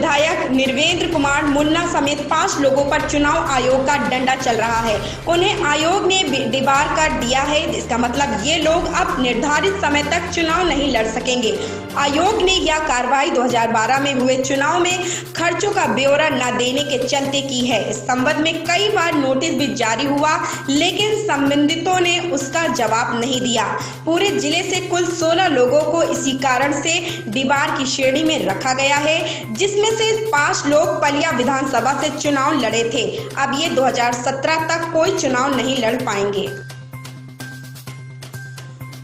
विधायक निर्वेंद्र कुमार मुन्ना समेत 5 लोगों पर चुनाव आयोग का डंडा चल रहा है। उन्हें आयोग ने डिबार कर दिया है। इसका मतलब ये लोग अब निर्धारित समय तक चुनाव नहीं लड़ सकेंगे। आयोग ने यह कार्रवाई 2012 में हुए चुनाव में खर्चों का ब्यौरा न देने के चलते की है। इस संबंध में कई बार नोटिस भी जारी हुआ, लेकिन संबंधितों ने उसका जवाब नहीं दिया। पूरे जिले से कुल 16 लोगों को इसी कारण से डिबार की श्रेणी में रखा गया है, जिसमें से 5 लोग पलिया विधानसभा से चुनाव लड़े थे। अब ये 2017 तक कोई चुनाव नहीं लड़ पाएंगे।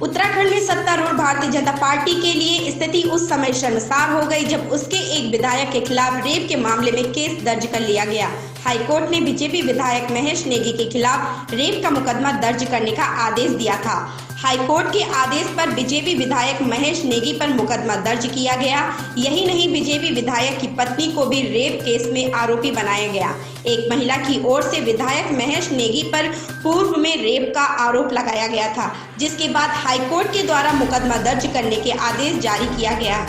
उत्तराखंड में सत्तारूढ़ भारतीय जनता पार्टी के लिए स्थिति उस समय शर्मसार हो गई जब उसके एक विधायक के खिलाफ रेप के मामले में केस दर्ज कर लिया गया। हाईकोर्ट ने बीजेपी विधायक महेश नेगी के खिलाफ रेप का मुकदमा दर्ज करने का आदेश दिया था। हाईकोर्ट के आदेश पर बीजेपी विधायक महेश नेगी पर मुकदमा दर्ज किया गया। यही नहीं, बीजेपी विधायक की पत्नी को भी रेप केस में आरोपी बनाया गया। एक महिला की ओर से विधायक महेश नेगी पर पूर्व में रेप का आरोप लगाया गया था, जिसके बाद हाईकोर्ट के द्वारा मुकदमा दर्ज करने के आदेश जारी किया गया।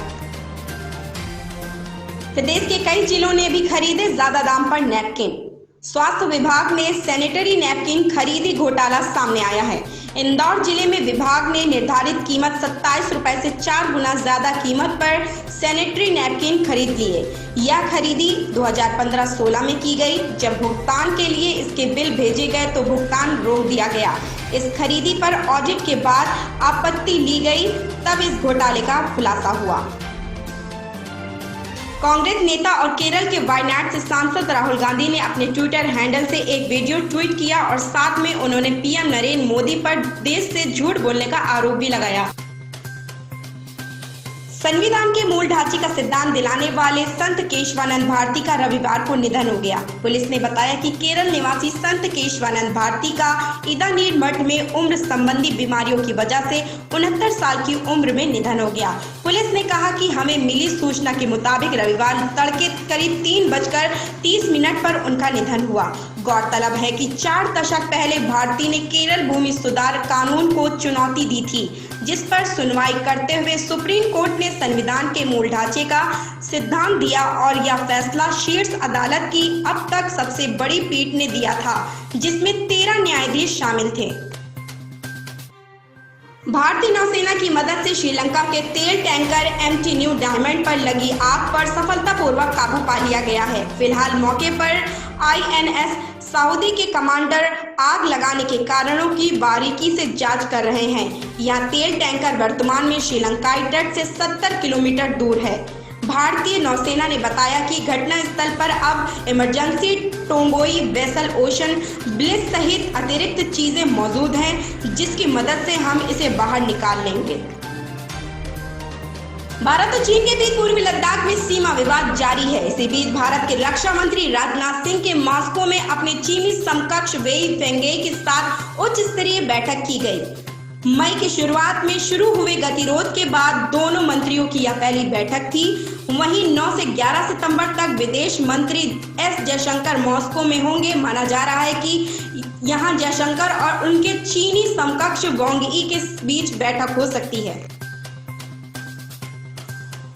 प्रदेश के कई जिलों ने भी खरीदे ज्यादा दाम पर नैपकिन। स्वास्थ्य विभाग ने सैनिटरी नैपकिन खरीदी घोटाला सामने आया है। इंदौर जिले में विभाग ने निर्धारित कीमत 27 रुपए से 4 गुना ज्यादा कीमत पर सैनिटरी नैपकिन खरीद लिए। यह खरीदी 2015-16 में की गई। जब भुगतान के लिए इसके बिल भेजे गए तो भुगतान रोक दिया गया। इस खरीदी पर ऑडिट के बाद आपत्ति ली गई, तब इस घोटाले का खुलासा हुआ। कांग्रेस नेता और केरल के वायनाड से सांसद राहुल गांधी ने अपने ट्विटर हैंडल से एक वीडियो ट्वीट किया और साथ में उन्होंने पीएम नरेंद्र मोदी पर देश से झूठ बोलने का आरोप भी लगाया। संविधान के मूल ढांचे का सिद्धांत दिलाने वाले संत केशवानंद भारती का रविवार को निधन हो गया। पुलिस ने बताया कि केरल निवासी संत केशवानंद भारती का इदानीर मठ में उम्र संबंधी बीमारियों की वजह से 69 साल की उम्र में निधन हो गया। पुलिस ने कहा कि हमें मिली सूचना के मुताबिक रविवार तड़के करीब 3:30 पर उनका निधन हुआ। गौरतलब है कि 4 दशक पहले भारती ने केरल भूमि सुधार कानून को चुनौती दी थी, जिस पर सुनवाई करते हुए सुप्रीम कोर्ट ने संविधान के मूल ढांचे का सिद्धांत दिया और यह फैसला शीर्ष अदालत की अब तक सबसे बड़ी पीठ ने दिया था, जिसमें 13 न्यायाधीश शामिल थे। भारतीय नौसेना की मदद से श्रीलंका के तेल टैंकर MT न्यू डायमंड पर लगी आग पर सफलतापूर्वक काबू पा लिया गया है। फिलहाल मौके पर INS सऊदी के कमांडर आग लगाने के कारणों की बारीकी से जांच कर रहे हैं। यह तेल टैंकर वर्तमान में श्रीलंकाई तट से 70 किलोमीटर दूर है। भारतीय नौसेना ने बताया कि घटना स्थल पर अब इमरजेंसी टोंगोई वेसल ओशन ब्लिस सहित अतिरिक्त चीजें मौजूद हैं, जिसकी मदद से हम इसे बाहर निकाल लेंगे। भारत और चीन के बीच पूर्वी लद्दाख में सीमा विवाद जारी है। इसी बीच भारत के रक्षा मंत्री राजनाथ सिंह के मॉस्को में अपने चीनी समकक्ष वेई फेंगे के साथ उच्च स्तरीय बैठक की गई। मई की शुरुआत में शुरू हुए गतिरोध के बाद दोनों मंत्रियों की यह पहली बैठक थी। वहीं 9 से 11 सितंबर तक विदेश मंत्री S जयशंकर मॉस्को में होंगे। माना जा रहा है कि यहां जयशंकर और उनके चीनी समकक्ष वांग यी के बीच बैठक हो सकती है।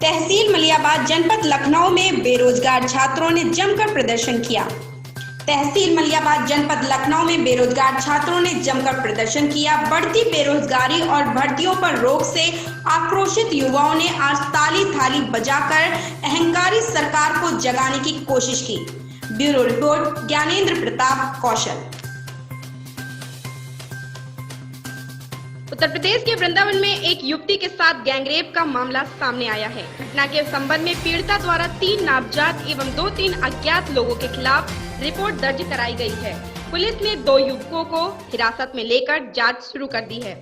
तहसील मलियाबाद जनपद लखनऊ में बेरोजगार छात्रों ने जमकर प्रदर्शन किया। तहसील मलियाबाद जनपद लखनऊ में बेरोजगार छात्रों ने जमकर प्रदर्शन किया। बढ़ती बेरोजगारी और भर्तियों पर रोक से आक्रोशित युवाओं ने आज ताली थाली बजाकर अहंकारी सरकार को जगाने की कोशिश की। ब्यूरो रिपोर्ट, ज्ञानेंद्र प्रताप कौशल। उत्तर प्रदेश के वृंदावन में एक युवती के साथ गैंगरेप का मामला सामने आया है। घटना के संबंध में पीड़िता द्वारा 3 नामजद एवं 2-3 अज्ञात लोगों के खिलाफ रिपोर्ट दर्ज कराई गई है। पुलिस ने 2 युवकों को हिरासत में लेकर जांच शुरू कर दी है।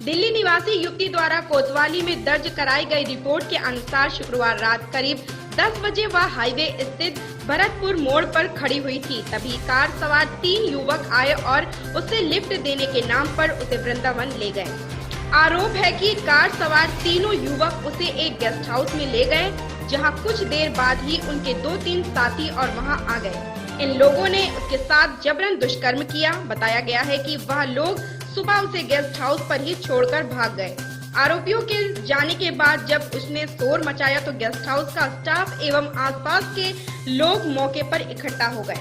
दिल्ली निवासी युवती द्वारा कोतवाली में दर्ज कराई गई रिपोर्ट के अनुसार शुक्रवार रात करीब 10 बजे वह हाईवे स्थित भरतपुर मोड़ पर खड़ी हुई थी। तभी कार सवार 3 युवक आए और उसे लिफ्ट देने के नाम पर उसे वृंदावन ले गए। आरोप है कि कार सवार तीनों युवक उसे एक गेस्ट हाउस में ले गए, जहां कुछ देर बाद ही उनके 2-3 साथी और वहां आ गए। इन लोगों ने उसके साथ जबरन दुष्कर्म किया। बताया गया है कि वह लोग सुबह उसे गेस्ट हाउस पर ही छोड़कर भाग गए। आरोपियों के जाने के बाद जब उसने शोर मचाया तो गेस्ट हाउस का स्टाफ एवं आसपास के लोग मौके पर इकट्ठा हो गए।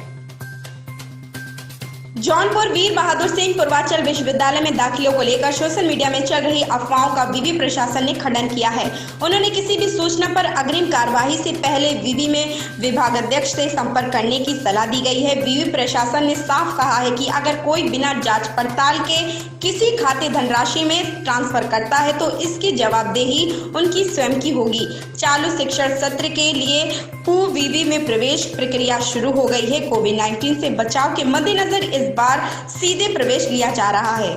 जौनपुर वीर बहादुर सिंह पूर्वांचल विश्वविद्यालय में दाखिलों को लेकर सोशल मीडिया में चल रही अफवाहों का विवि प्रशासन ने खंडन किया है। उन्होंने किसी भी सूचना पर अग्रिम कार्यवाही से पहले विवि में विभागाध्यक्ष से संपर्क करने की सलाह दी गई है। विवि प्रशासन ने साफ कहा है कि अगर कोई बिना जांच पड़ताल के किसी खाते धनराशि में ट्रांसफर करता है तो इसकी जवाबदेही उनकी स्वयं की होगी। चालू शिक्षण सत्र के लिए विवि में प्रवेश प्रक्रिया शुरू हो गई है। कोविड-19 से बचाव के मद्देनजर इस बार सीधे प्रवेश लिया जा रहा है।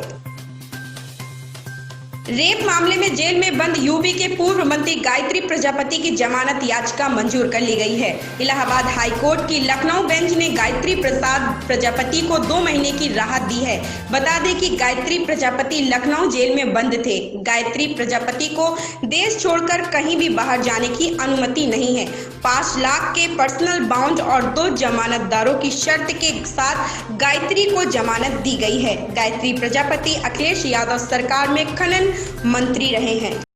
रेप मामले में जेल में बंद यूपी के पूर्व मंत्री गायत्री प्रजापति की जमानत याचिका मंजूर कर ली गई है। इलाहाबाद हाई कोर्ट की लखनऊ बेंच ने गायत्री प्रजापति को 2 महीने की राहत दी है। बता दें कि गायत्री प्रजापति लखनऊ जेल में बंद थे। गायत्री प्रजापति को देश छोड़कर कहीं भी बाहर जाने की अनुमति नहीं है। 5 लाख के पर्सनल बाउंड और 2 जमानतदारों की शर्त के साथ गायत्री को जमानत दी गई है। गायत्री प्रजापति अखिलेश यादव सरकार में खनन मंत्री रहे हैं।